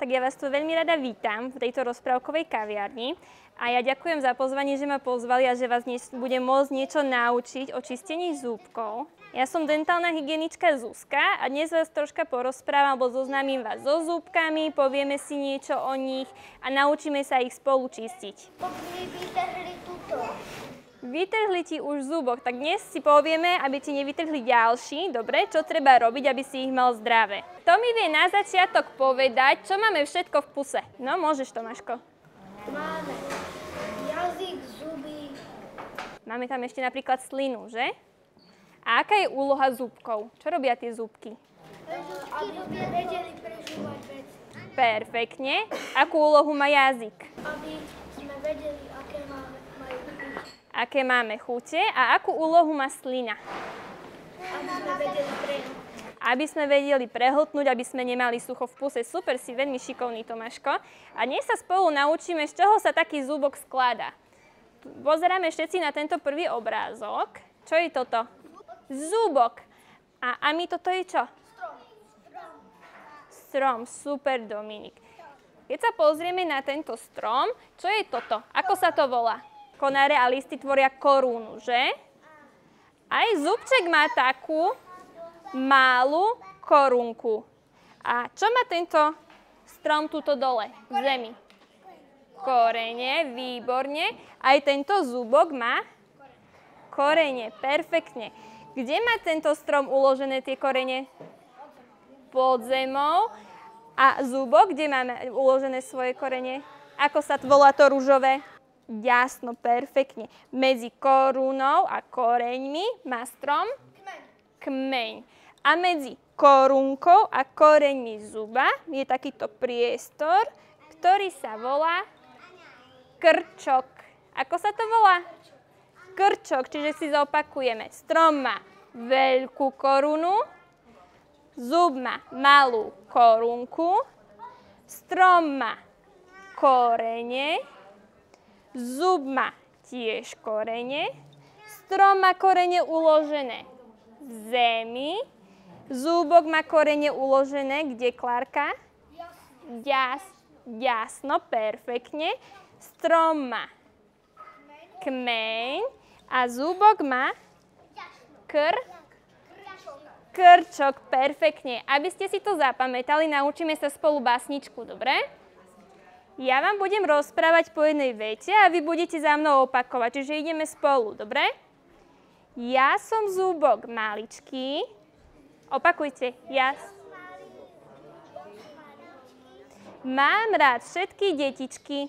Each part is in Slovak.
tak ja vás tu veľmi rada vítam v tejto rozprávkovej kaviarni. A ja ďakujem za pozvanie, že ma pozvali a že vás budem môcť niečo naučiť o čistení zúbkov. Ja som dentálna hygienička Zuzka a dnes vás troška porozprávam, alebo zoznámim vás so zúbkami, povieme si niečo o nich a naučíme sa ich spolu čistiť. Vytrhli ti už zúbok, tak dnes si povieme, aby ti nevytrhli ďalší. Dobre, čo treba robiť, aby si ich mal zdravé. Kto mi vie na začiatok povedať, čo máme všetko v puse? No, môžeš, Tomáško. Máme jazyk, zuby. Máme tam ešte napríklad slinu, že? A aká je úloha zúbkov? Čo robia tie zúbky? Aby sme vedeli prežívať veci. Perfektne. Akú úlohu má jazyk? Aby sme vedeli, aké majú chuť. Aké máme chute a akú úlohu má slina? Aby sme vedeli prehnúť. Aby sme vedeli prehltnúť, aby sme nemali sucho v puse. Super, si veľmi šikovný, Tomáško. A dnes sa spolu naučíme, z čoho sa taký zúbok skladá. Pozeráme všetci na tento prvý obrázok. Čo je toto? Zúbok. A my toto je čo? Strom. Super, Dominik. Keď sa pozrieme na tento strom, čo je toto? Ako sa to volá? Konáre a listy tvoria korúnu, že? Aj zúbček má takú malú korunku. A čo má tento strom tuto dole, v zemi? Korene, výborne. Aj tento zúbok má korene, perfektne. Kde má tento strom uložené tie korene? Pod zemou. A zúbok, kde máme uložené svoje korene? Ako sa volá to ružové? Jasno, perfektne. Medzi korunou a koreňmi má strom kmeň. A medzi korunkou a koreňmi zuba je takýto priestor, ktorý sa volá krčok. Ako sa to volá? Krčok, čiže si zopakujeme. Strom má veľkú korunu, zub má malú korunku, strom má korene, zub má tiež korene, strom má korene uložené v zemi, zúbok má korene uložené, kde, Klárka? Jasno, perfektne. Strom má kmeň a zúbok má krčok, perfektne. Aby ste si to zapamätali, naučíme sa spolu básničku, dobre? Ja vám budem rozprávať po jednej vete a vy budete za mnou opakovať, čiže ideme spolu, dobre? Ja som zúbok maličký. Opakujte. Mám rád všetky detičky.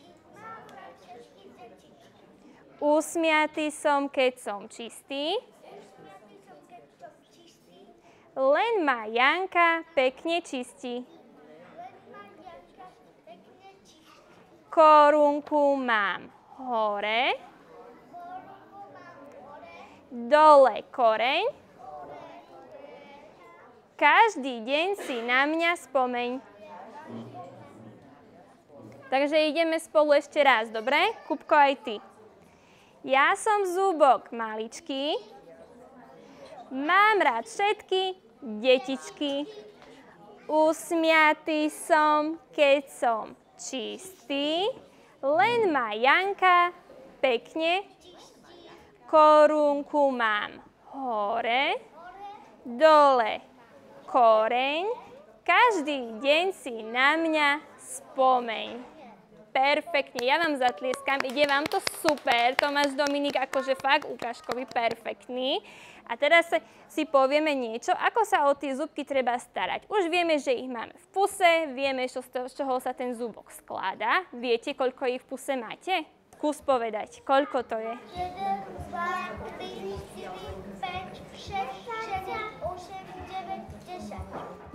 Usmiatý som, keď som čistý. Len ma Janka pekne čistí. Korunku mám hore. Dole koreň. Každý deň si na mňa spomeň. Takže ideme spolu ešte raz, dobre? Kupko, aj ty. Ja som zúbok maličký. Mám rád všetky detičky. Usmiatý som, keď som čistý. Len ma Janka pekne korunku mám hore, dole koreň, každý deň si na mňa spomeň. Perfektne, ja vám zatlieskam, ide vám to super, Tomáš, Dominik, akože fakt ukážkový, perfektný. A teraz si povieme niečo, ako sa o tie zúbky treba starať. Už vieme, že ich máme v puse, vieme, z čoho sa ten zúbok skladá. Viete, koľko ich v puse máte? Skús povedať, koľko to je? 1, 2, 3, 4, 5, 6, 7, 8,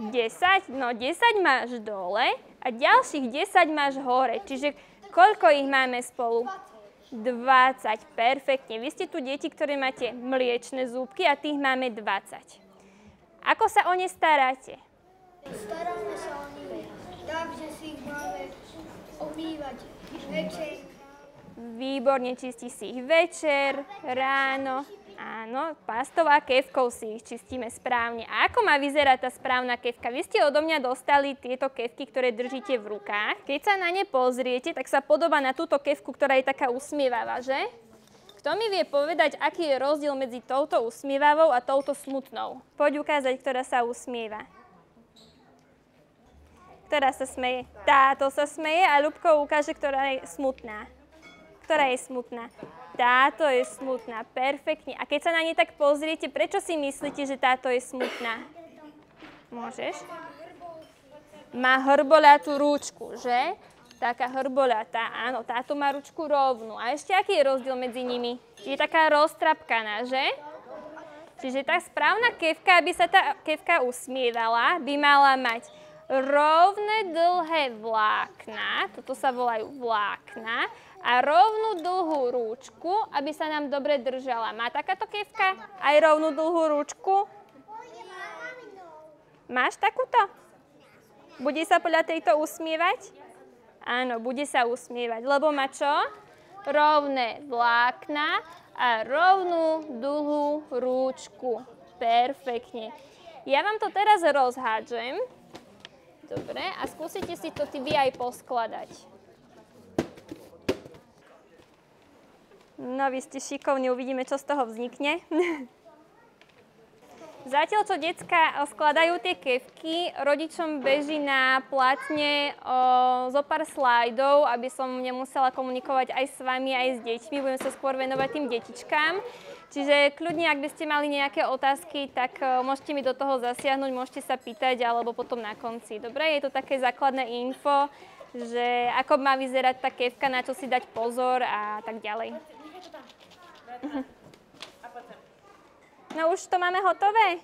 9, 10. 10? No 10 máš dole a ďalších 10 máš hore. Čiže koľko ich máme spolu? 20. Perfektne. Vy ste tu deti, ktoré máte mliečne zúbky a tých máme 20. Ako sa o ne staráte? Staráme sa o nich tak, že si ich máme umývať večer. Výborne, čistí si ich večer, ráno. Áno, pastou a kefkou si ich čistíme správne. A ako má vyzerať tá správna kefka? Vy ste odo mňa dostali tieto kefky, ktoré držíte v rukách. Keď sa na ne pozriete, tak sa podobá na túto kefku, ktorá je taká usmievavá, že? Kto mi vie povedať, aký je rozdiel medzi touto usmievavou a touto smutnou? Poď ukázať, ktorá sa usmieva. Ktorá sa smeje? Táto sa smeje a Ľubko ukáže, ktorá je smutná. Ktorá je smutná? Táto je smutná, perfektne. A keď sa na ne tak pozriete, prečo si myslíte, že táto je smutná? Môžeš? Má hrboľatú ručku, že? Taká hrboľatá, áno, táto má ručku rovnú. A ešte aký je rozdiel medzi nimi? Je taká roztrapkaná, že? Čiže tá správna kefka, aby sa tá kefka usmievala, by mala mať rovné dlhé vlákna, toto sa volajú vlákna, a rovnú dlhú rúčku, aby sa nám dobre držala. Má takáto kefka aj rovnú dlhú rúčku? Máš takúto? Bude sa podľa tejto usmievať? Áno, bude sa usmievať, lebo má čo? Rovné vlákna a rovnú dlhú rúčku. Perfektne. Ja vám to teraz rozhádžem. Dobre, a skúsite si to vy aj poskladať. No, vy ste šikovní, uvidíme, čo z toho vznikne. Zatiaľ, čo decká skladajú tie kefky, rodičom beží na platne zo pár slajdov, aby som nemusela komunikovať aj s vami, aj s deťmi. Budem sa skôr venovať tým detičkám. Čiže kľudne, ak by ste mali nejaké otázky, tak môžete mi do toho zasiahnuť, môžete sa pýtať, alebo potom na konci. Dobre, je to také základné info, že ako má vyzerať tá kefka, na čo si dať pozor a tak ďalej. No už to máme hotové?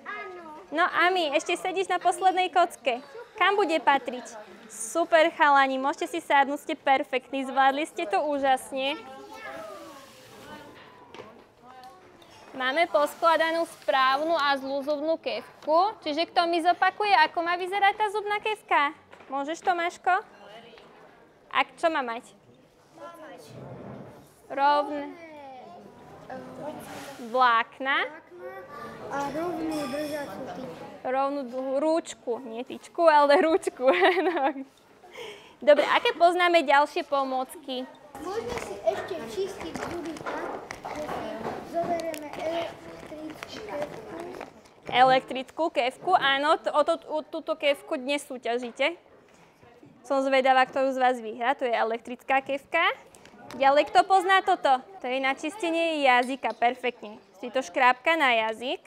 Áno. No Ami, ešte sedíš na poslednej kocke. Kam bude patriť? Super chalani, môžete si sadnúť, ste perfektní, zvládli ste to úžasne. Máme poskladanú správnu a zlú zubnú kefku. Čiže kto mi zopakuje, ako má vyzerať tá zubná kefka? Môžeš, Tomáško? A čo má mať? Rovné vlákna. A rovnú držaciu tyčku. Rovnú dlhú rúčku. Nie tyčku, ale rúčku. Dobre, aké poznáme ďalšie pomôcky? Môžeme si ešte čistiť zuby tak, že si zoberieme elektrickú kefku. Elektrickú kefku, áno. O túto kefku dnes súťažíte. Som zvedavá, ktorú z vás vyhrá. To je elektrická kefka. Ďalej, kto pozná toto? To je na čistenie jazyka, perfektne. Si to škrábka na jazyk.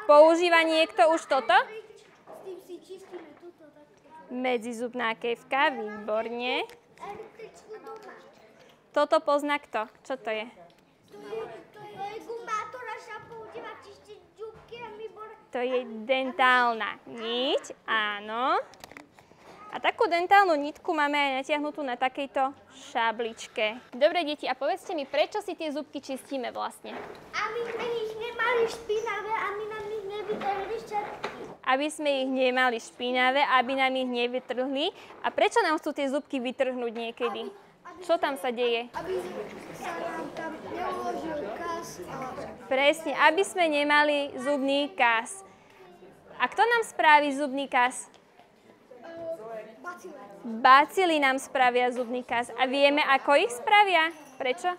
Používa niekto už toto? S tým si čistíme túto takto. Medzizubná kefka, výborne. Elektrickú doma. Toto pozná kto? Čo to je? To je gumba, ktorá sa používa čistiť zubky a my boli... To je dentálna niť, áno. A takú dentálnu nitku máme aj natiahnutú na takejto šabličke. Dobre, deti, a povedzte mi, prečo si tie zubky čistíme vlastne? Aby sme ich nemali špinavé, aby nám ich nevytrhli šťatky. Aby sme ich nemali špinavé, aby nám ich nevytrhli. A prečo nám chcú tie zubky vytrhnúť niekedy? Čo tam sa deje? Aby sa nám tam neuložil kas. Presne, aby sme nemali zubný kas. A kto nám spraví zubný kas? Bacily nám spravia zubný kas. A vieme, ako ich spravia? Prečo?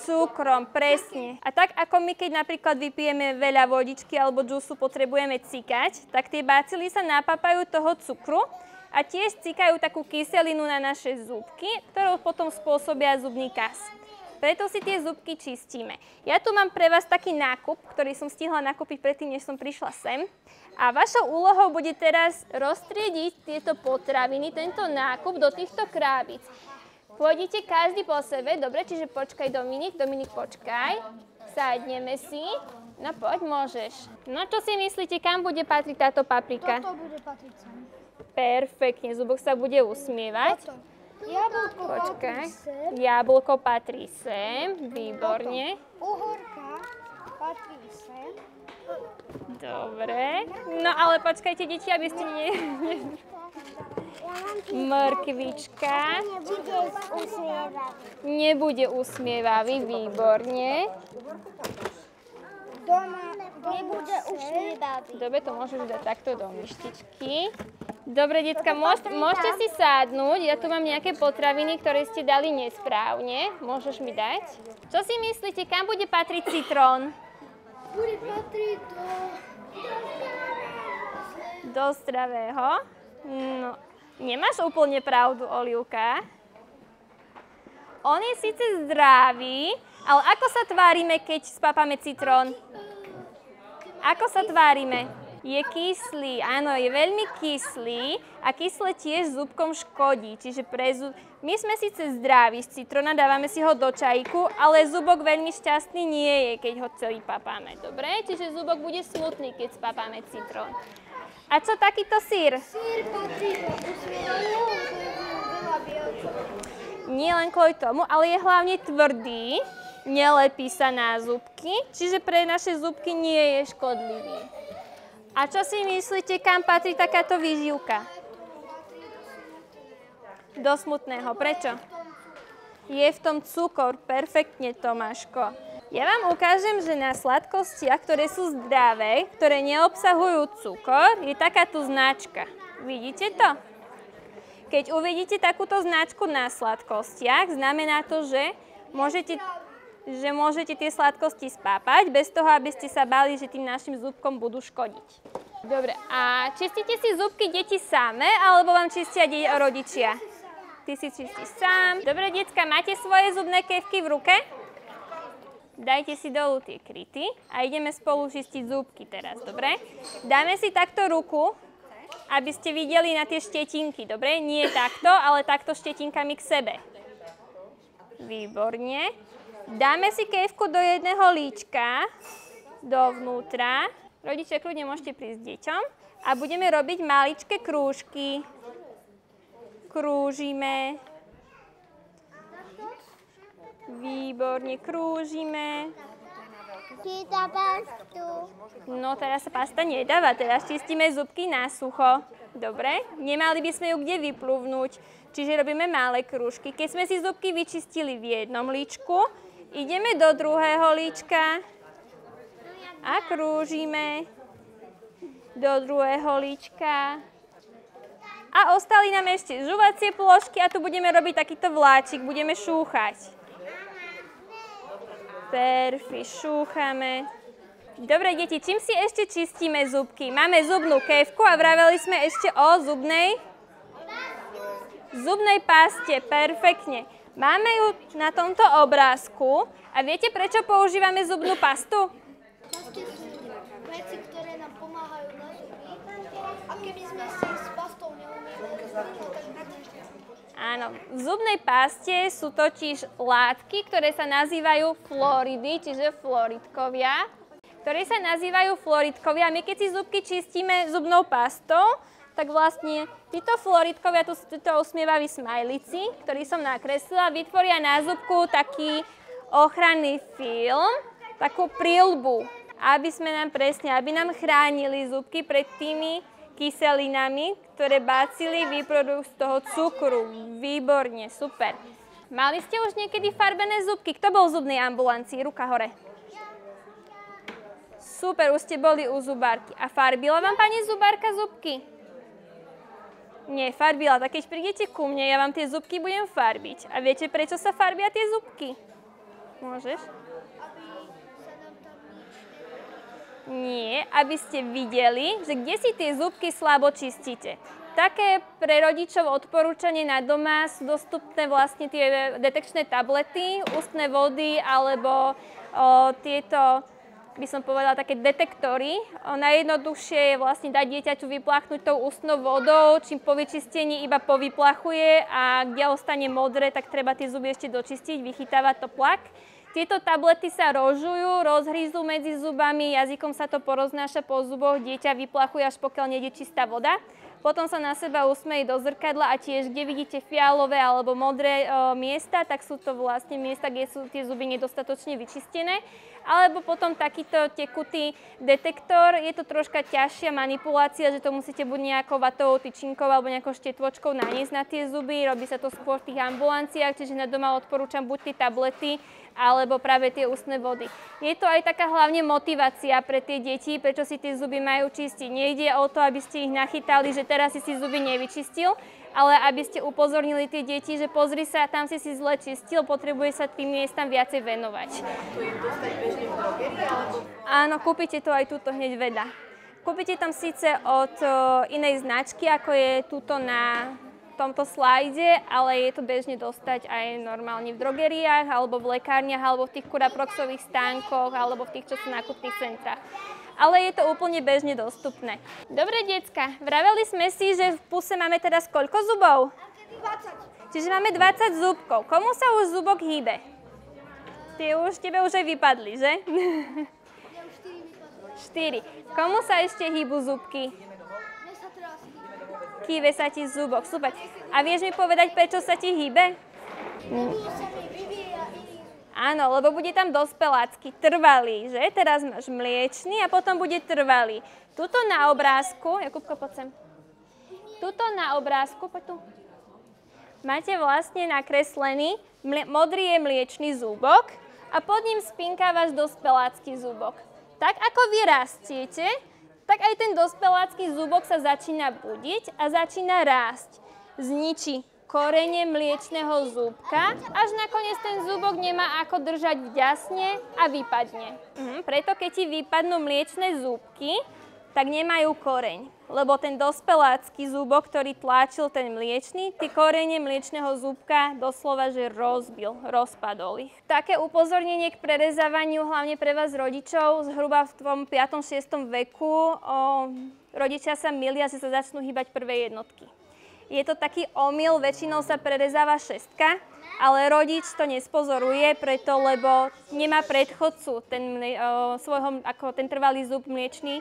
Cukrom, presne. A tak ako my, keď napríklad vypijeme veľa vodičky alebo džusu, potrebujeme cikať, tak tie bacily sa napápajú toho cukru a tiež cikajú takú kyselinu na naše zubky, ktorou potom spôsobia zubný kas. Preto si tie zubky čistíme. Ja tu mám pre vás taký nákup, ktorý som stihla nakúpiť predtým, než som prišla sem. A vašou úlohou bude teraz roztriediť tieto potraviny, tento nákup do týchto krábic. Pôjdete každý po sebe, dobre, čiže počkaj Dominik, počkaj. Sadneme si. No poď, môžeš. No čo si myslíte, kam bude patriť táto paprika? Toto bude patriť sem. Perfektne, zubok sa bude usmievať. Toto. Jablko Počkaj. patrí sem. Jablko patrí sem, výborne. Uhorka patrí sem. Dobre. No ale počkajte, deti, aby ste Mrkvička. Nebude usmievavý, výborne. Nebude usmievavý. Dobre, to môžeš dať takto do myštičky. Dobre, decka, môžete si sadnúť. Ja tu mám nejaké potraviny, ktoré ste dali nesprávne. Môžeš mi dať? Čo si myslíte, kam bude patriť citrón? Bude patriť do zdravého. No, nemáš úplne pravdu, Olivka. On je síce zdravý, ale ako sa tvárime, keď spapame citrón? Ako sa tvárime? Je kyslý, áno, je veľmi kyslý a kyslé tiež zubkom škodí. Čiže my sme síce zdraví z citróna, dávame si ho do čajku, ale zubok veľmi šťastný nie je, keď ho celý papáme. Dobre? Čiže zubok bude smutný, keď spapáme citrón. A čo takýto syr? Syr patrí do usmievavého, veľa bielka. Nie len kvôli tomu, ale je hlavne tvrdý, nelepí sa na zubky, čiže pre naše zubky nie je škodlivý. A čo si myslíte, kam patrí takáto výživka? Do smutného. Prečo? Je v tom cukor. Perfektne, Tomáško. Ja vám ukážem, že na sladkostiach, ktoré sú zdravé, ktoré neobsahujú cukor, je takáto značka. Vidíte to? Keď uvidíte takúto značku na sladkostiach, znamená to, že môžete tie sladkosti spápať bez toho, aby ste sa báli, že tým našim zubkom budú škodiť. Dobre, a čistíte si zubky deti same, alebo vám čistia rodičia? Ty si čistíš sám. Dobre, decka, máte svoje zubné kefky v ruke? Dajte si dolu tie kryty a ideme spolu čistiť zúbky teraz, dobre? Dáme si takto ruku, aby ste videli na tie štetinky, dobre? Nie takto, ale takto štetinkami k sebe. Výborne. Dáme si kefku do jedného líčka, dovnútra. Rodičia, kľudne môžete prísť s deťom. A budeme robiť maličké krúžky. Krúžime. Výborne, krúžime. No, teraz sa pasta nedáva, teraz čistíme zubky na sucho. Dobre? Nemali by sme ju kde vypluvnúť, čiže robíme malé krúžky. Keď sme si zubky vyčistili v jednom líčku, ideme do druhého líčka a krúžime do druhého líčka. A ostali nám ešte žuvacie plôžky a tu budeme robiť takýto vláčik, budeme šúchať. Perfí, šúchame. Dobre, deti, čím si ešte čistíme zubky? Máme zubnú kefku a vraveli sme ešte o zubnej paste. Perfektne. Máme ju na tomto obrázku a viete, prečo používame zubnú pastu? Pasty sú veci, ktoré nám pomáhajú na zuby. A keby sme si s pastou neumývali zuby, tak by sme ešte... Áno, v zubnej paste sú totiž látky, ktoré sa nazývajú fluoridy, čiže fluoridkovia. My keď si zubky čistíme zubnou pastou, tak vlastne títo fluoridkovia, títo usmievaví smajlici, ktorý som nakreslila, vytvoria na zubku taký ochranný film, takú príľbu, aby nám chránili zubky pred tými kyselinami, ktoré bacily vyprodukujú z toho cukru. Výborne, super. Mali ste už niekedy farbené zubky? Kto bol v zubnej ambulancii? Ruka hore. Super, už ste boli u zubárky. A farbila vám pani zubárka zubky? Nie, farbila. Tak keď prídete ku mne, ja vám tie zubky budem farbiť. A viete, prečo sa farbia tie zubky? Môžeš? Nie, aby ste videli, že kde si tie zubky slabo čistíte. Také pre rodičov odporúčanie na doma sú dostupné vlastne tie detekčné tablety, ústne vody alebo tieto, by som povedala, také detektory. Najjednoduchšie je vlastne dať dieťaťu vypláchnuť tou ústnou vodou, čím po vyčistení iba povyplachuje a kde ostane modré, tak treba tie zuby ešte dočistiť, vychytávať to plak. Tieto tablety sa rozžujú, rozhrízú medzi zubami, jazykom sa to poroznáša po zuboch, dieťa vyplachuje, až pokiaľ nejde čistá voda. Potom sa na seba usmeje do zrkadla a tiež, kde vidíte fialové alebo modré miesta, tak sú to vlastne miesta, kde sú tie zuby nedostatočne vyčistené. Alebo potom takýto tekutý detektor, je to troška ťažšia manipulácia, že to musíte buď nejakou vatovou tyčinkou alebo nejakou štietvočkou naniesť na tie zuby. Robí sa to skôr v tých ambulanciách, čiže na doma odporúčam buď tie tablety, alebo práve tie ústne vody. Je to aj taká hlavne motivácia pre tie deti, prečo si tie zuby majú čistiť. Nejde o to, aby ste ich nachytali, že teraz si zuby nevyčistil, ale aby ste upozornili tie deti, že pozri sa, tam si zle čistil, potrebuje sa tým miestam viacej venovať. To je dostať bežne v drogerii, alebo... Áno, kúpite to aj túto hneď veda. Kúpite tam síce od inej značky, ako je túto na tomto slajde, ale je to bežne dostať aj normálne v drogeriách, alebo v lekárniach, alebo v tých kuraproxových stánkoch, alebo v tých, čo sú nákupných centrách. Ale je to úplne bežne dostupné. Dobre, decka, vraveli sme si, že v puse máme teraz koľko zubov? 20. Čiže máme 20 zubkov. Komu sa už zubok hýbe? Tebe už aj vypadli, že? 4. Komu sa ešte hýbu zubky? Hýbe sa ti zubok, super. A vieš mi povedať, prečo sa ti hýbe? Áno, lebo bude tam dospelácky, trvalý, že? Teraz máš mliečny a potom bude trvalý. Tuto na obrázku, Jakubko, poď sem. Tuto na obrázku, poď tu. Máte vlastne nakreslený, modrý je mliečny zúbok a pod ním spinká váš dospelácky zúbok. Tak ako vy rastiete, tak aj ten dospelácky zúbok sa začína budiť a začína rásť. Zničí korene mliečného zúbka, až nakoniec ten zúbok nemá ako držať v ďasne a vypadne. Preto keď ti vypadnú mliečne zúbky, tak nemajú koreň. Lebo ten dospelácky zúbok, ktorý tlačil ten mliečny, tie korene mliečného zúbka doslova že rozbil, rozpadol ich. Také upozornenie k prerezávaniu, hlavne pre vás rodičov, zhruba v tom 5. 6. veku rodičia sa milia, že sa začnú hýbať prvé jednotky. Je to taký omyl, väčšinou sa prerezáva 6, ale rodič to nespozoruje, lebo nemá predchodcu, ten trvalý zub mliečny,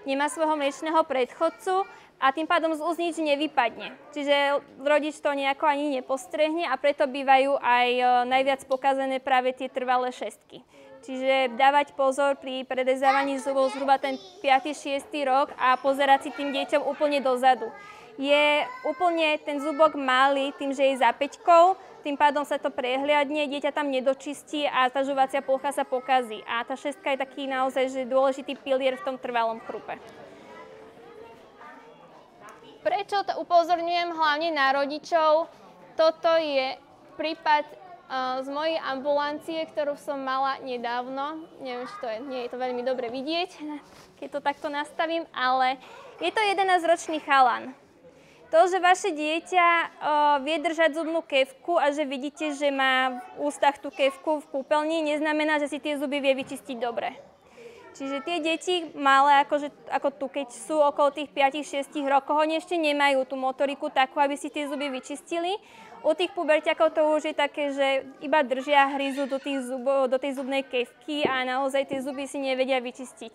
nemá svojho mliečného predchodcu a tým pádom z úst nič nevypadne. Čiže rodič to nejako ani nepostrehne a preto bývajú aj najviac pokazené práve tie trvalé 6. Čiže dávať pozor pri prerezávaní zubov zhruba ten 5. 6. rok a pozerať si tým deťom úplne dozadu. Je úplne ten zubok malý tým, že je za 5, tým pádom sa to prehliadne, dieťa tam nedočistí a tá žuvacia plocha sa pokazí. A tá 6 je taký naozaj že dôležitý pilier v tom trvalom chrupe. Prečo to upozorňujem hlavne na rodičov? Toto je prípad z mojej ambulancie, ktorú som mala nedávno. Neviem, či nie je to veľmi dobre vidieť, keď to takto nastavím, ale je to 11-ročný chalan. To, že vaše dieťa vie držať zubnú kefku a že vidíte, že má v ústach tú kefku v kúpeľni, neznamená, že si tie zuby vie vyčistiť dobre. Čiže tie deti malé, ako tu, keď sú okolo tých 5-6 rokov, oni ešte nemajú tú motoriku takú, aby si tie zuby vyčistili. U tých puberťakov to už je také, že iba držia hryzu do tej zubnej kefky a naozaj tie zuby si nevedia vyčistiť.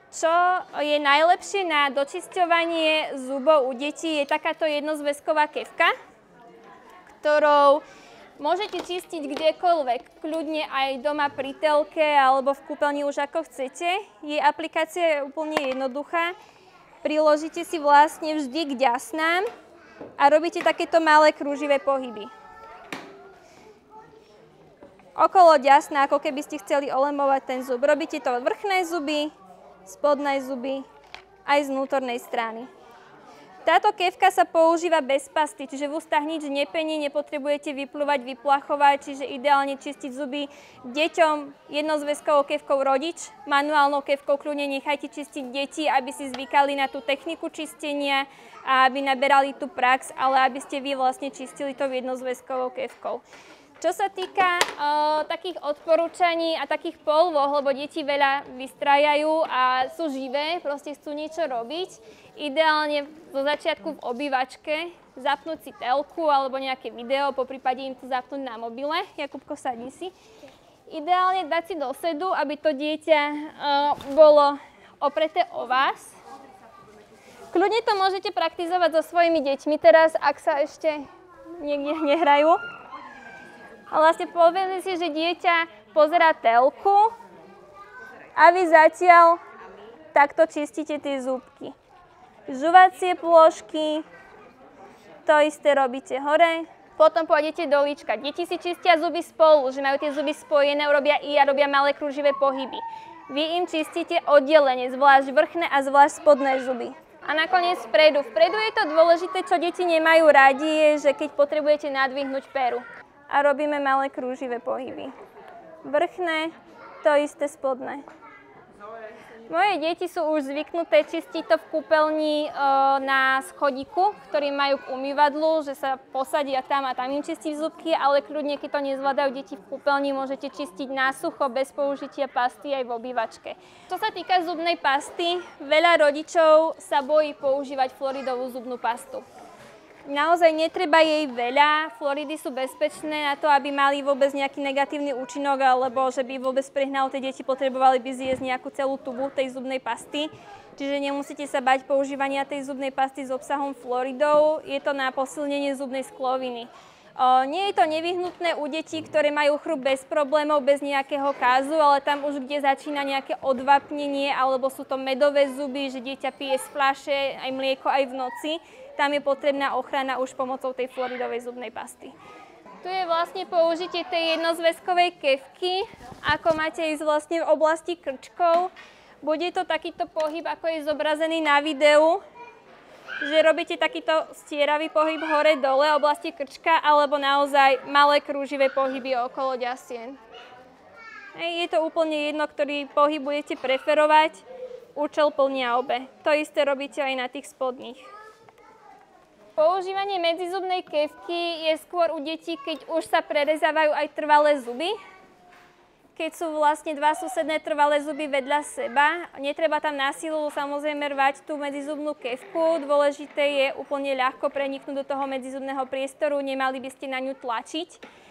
Čo je najlepšie na dočisťovanie zubov u detí, je takáto jednozväzková kefka, ktorou môžete čistiť kdekoľvek, kľudne aj doma pri telke alebo v kúpeľni už ako chcete. Jej aplikácia je úplne jednoduchá. Priložíte si vlastne vždy k ďasnám a robíte takéto malé krúživé pohyby. Okolo ďasna, ako keby ste chceli olemovať ten zub. Robíte to od vrchnej zuby, spodnej zuby, aj z vnútornej strany. Táto kefka sa používa bez pasty, čiže v ústach nič nepení, nepotrebujete vyplúvať, vyplachovať, čiže ideálne čistiť zuby deťom jednozväzkovou kefkou rodič, manuálnou kefkou kľudne nechajte čistiť deti, aby si zvykali na tú techniku čistenia a aby naberali tú prax, ale aby ste vy vlastne čistili tou jednozväzkovou kefkou. Čo sa týka takých odporúčaní a takých polôh, lebo deti veľa vystrájajú a sú živé, proste chcú niečo robiť, ideálne zo začiatku v obývačke zapnúť si telku alebo nejaké video, poprípade im to zapnúť na mobile. Jakubko, sadni si. Ideálne dať si do sedu, aby to dieťa bolo opreté o vás. Kľudne to môžete praktizovať so svojimi deťmi teraz, ak sa ešte niekde nehrajú. A vlastne povedzte si, že dieťa pozerá telku a vy zatiaľ takto čistíte tie zúbky. Žuvacie plôžky, to isté robíte hore. Potom pôjdete do líčka. Deti si čistia zuby spolu, že majú tie zuby spojené, robia robia malé kruživé pohyby. Vy im čistíte oddelenie, zvlášť vrchné a zvlášť spodné zuby. A nakoniec vpredu. Vpredu je to dôležité, čo deti nemajú radi, je, že keď potrebujete nadvihnúť peru. A robíme malé krúživé pohyby. Vrchné, to isté spodné. Moje deti sú už zvyknuté čistiť to v kúpeľni na schodíku, ktorý majú k umývadlu, že sa posadia tam a tam im čistí zubky, ale kľudne, keď to nezvládajú deti v kúpeľni, môžete čistiť na sucho, bez použitia pasty aj v obývačke. Čo sa týka zubnej pasty, veľa rodičov sa bojí používať fluoridovú zubnú pastu. Naozaj netreba jej veľa, fluoridy sú bezpečné na to, aby mali vôbec nejaký negatívny účinok, alebo že by vôbec prehnalo tie deti, potrebovali by zjesť nejakú celú tubu tej zubnej pasty. Čiže nemusíte sa bať používania tej zubnej pasty s obsahom fluoridov, je to na posilnenie zubnej skloviny. Nie je to nevyhnutné u detí, ktoré majú chrup bez problémov, bez nejakého kázu, ale tam už kde začína nejaké odvapnenie, alebo sú to medové zuby, že dieťa pije z fľaše aj mlieko aj v noci, tam je potrebná ochrana už pomocou tej fluoridovej zubnej pasty. Tu je vlastne použitie tej jednozväzkovej kefky, ako máte ísť vlastne v oblasti krčkov. Bude to takýto pohyb, ako je zobrazený na videu, že robíte takýto stieravý pohyb hore-dole v oblasti krčka, alebo naozaj malé krúživé pohyby okolo ďasien. Je to úplne jedno, ktorý pohyb budete preferovať, účel plnia obe. To isté robíte aj na tých spodných. Používanie medzizubnej kefky je skôr u detí, keď už sa prerezávajú aj trvalé zuby. Keď sú vlastne dva susedné trvalé zuby vedľa seba, netreba tam na silu samozrejme rvať tú medzizubnú kefku. Dôležité je úplne ľahko preniknúť do toho medzizubného priestoru, nemali by ste na ňu tlačiť.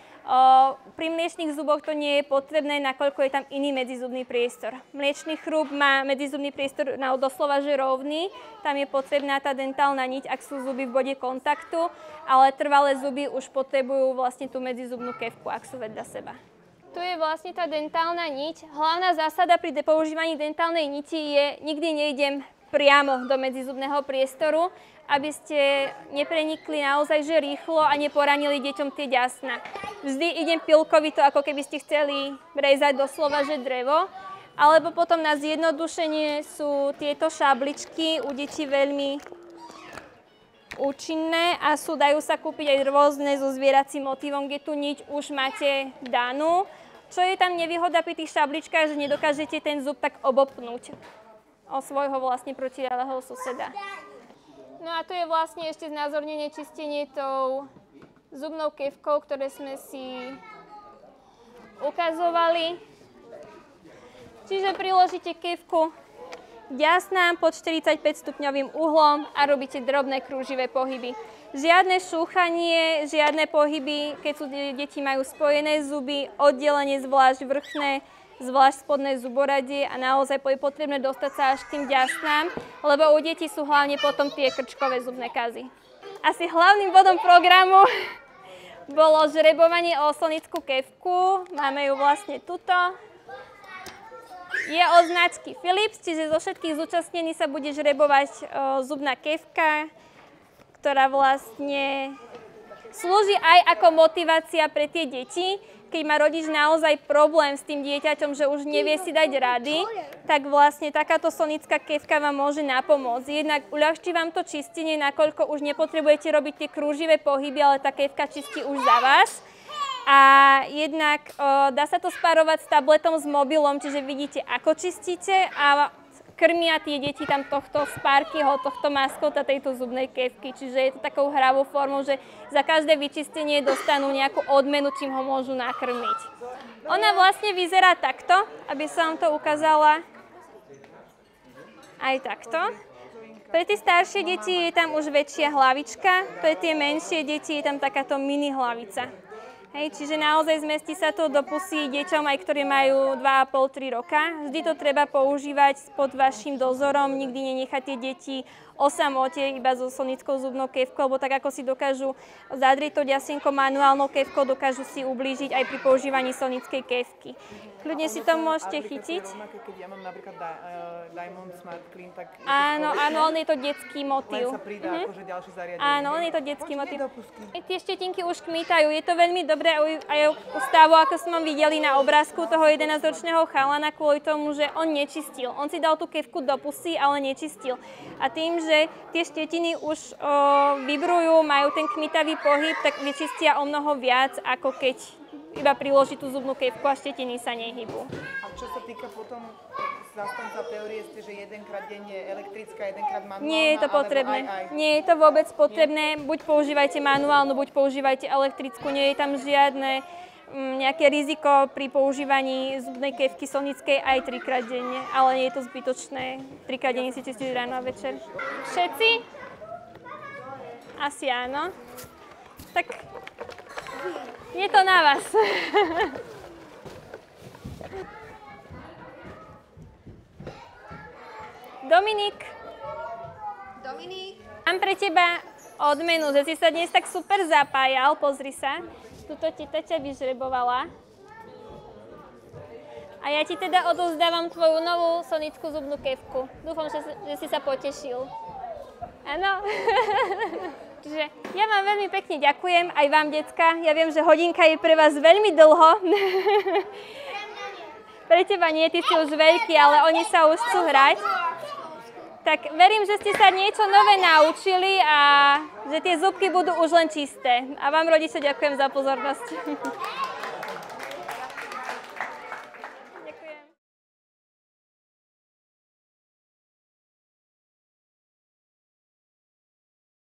Pri mliečnych zuboch to nie je potrebné, nakoľko je tam iný medzizubný priestor. Mliečny chrúb má medzizubný priestor doslova že rovný, tam je potrebná tá dentálna niť, ak sú zuby v bode kontaktu, ale trvalé zuby už potrebujú vlastne tú medzizubnú kefku, ak sú vedľa seba. Tu je vlastne tá dentálna niť. Hlavná zásada pri používaní dentálnej niti je, nikdy nejdem priamo do medzizubného priestoru, aby ste neprenikli naozaj že rýchlo a neporanili deťom tie ďasna. Vždy idem pilkovito, ako keby ste chceli rezať doslova že drevo. Alebo potom na zjednodušenie sú tieto šabličky u detí veľmi účinné a dajú sa kúpiť aj rôzne so zvieracím motívom, kde tu niť už máte danú. Čo je tam nevýhoda pri tých šabličkách, že nedokážete ten zub tak obopnúť o svojho vlastne protiľahlého suseda. No a tu je vlastne ešte znázornenie čistenie tou zubnou kefkou, ktoré sme si ukazovali. Čiže priložíte kefku k ďasnám pod 45 stupňovým uhlom a robíte drobné krúživé pohyby. Žiadne šúchanie, žiadne pohyby, keď sú deti majú spojené zuby, oddelenie zvlášť vrchné, zvlášť spodné zuboradie a naozaj je potrebné dostať sa až k tým ďasnám, lebo u detí sú hlavne potom tie krčkové zubné kazy. Asi hlavným bodom programu bolo žrebovanie o slnickú kefku. Máme ju vlastne tuto. Je od značky Philips, čiže zo všetkých zúčastnených sa bude žrebovať zubná kefka, ktorá vlastne slúži aj ako motivácia pre tie deti. Keď má rodič naozaj problém s tým dieťaťom, že už nevie si dať rady, tak vlastne takáto slnická kefka vám môže napomôcť. Jednak uľahčí vám to čistenie, nakoľko už nepotrebujete robiť tie krúživé pohyby, ale tá kefka čistí už za vás. A jednak dá sa to spárovať s tabletom, s mobilom, čiže vidíte, ako čistíte a krmia tie deti tam tohto spárkyho, tohto maskota tejto zubnej kefky. Čiže je to takou hravou formou, že za každé vyčistenie dostanú nejakú odmenu, čím ho môžu nakrmiť. Ona vlastne vyzerá takto, aby som vám to ukázala aj takto. Pre tie staršie deti je tam už väčšia hlavička, pre tie menšie deti je tam takáto mini hlavica. Hej, čiže naozaj zmestí sa to do pusy deťom, aj ktorí majú 2,5–3 roka. Vždy to treba používať pod vašim dozorom, nikdy nenechať tie deti o samote iba so sonickou zubnou kefkou, lebo tak ako si dokážu zadrieť to ďasienko manuálnou kefkou, dokážu si ublížiť aj pri používaní sonickej kefky. Kľudne si to môžete chytiť. Rovnaké, keď ja mám napríklad Diamond Smart Clean, tak... Áno, on je to detský motív. Len sa pridá akože ďalšie zariadenie. Áno, on je to detský motív. Dopustky. Tie štetinky už kmitajú. Je to veľmi dobré aj u stavu, ako sme videli na obrázku toho 11-ročného chalana, kvôli tomu, že on nečistil. On si dal tú kefku do pusy, ale nečistil. A tým, že tie štetiny už vibrujú, majú ten kmitavý pohyb, tak vyčistia o mnoho viac, ako keď iba priloží tú zubnú kefku a štetiny sa nehybú. A čo sa týka potom zastanca teórie, ste, že jedenkrát denne elektrická, jedenkrát manuálna? Nie je to potrebné. Aj. Nie je to vôbec potrebné. Buď používajte manuálnu, buď používajte elektrickú. Nie je tam žiadne nejaké riziko pri používaní zubnej kefky sonickej aj 3-krát denne. Ale nie je to zbytočné. 3-krát denne si čistíte ráno a večer. Všetci? Asi áno. Tak je to na vás. Dominik. Mám pre teba odmenu, že si sa dnes tak super zapájal. Pozri sa. Tuto ti Teťa vyžrebovala. A ja ti teda odovzdávam tvoju novú sonickú zubnú kefku. Dúfam, že si sa potešil. Áno. Čiže ja vám veľmi pekne ďakujem, aj vám, decka. Ja viem, že hodinka je pre vás veľmi dlho. Pre teba nie, ty si už veľký, ale oni sa už chcú hrať. Tak verím, že ste sa niečo nové naučili a že tie zubky budú už len čisté. A vám, rodičia, ďakujem za pozornosť.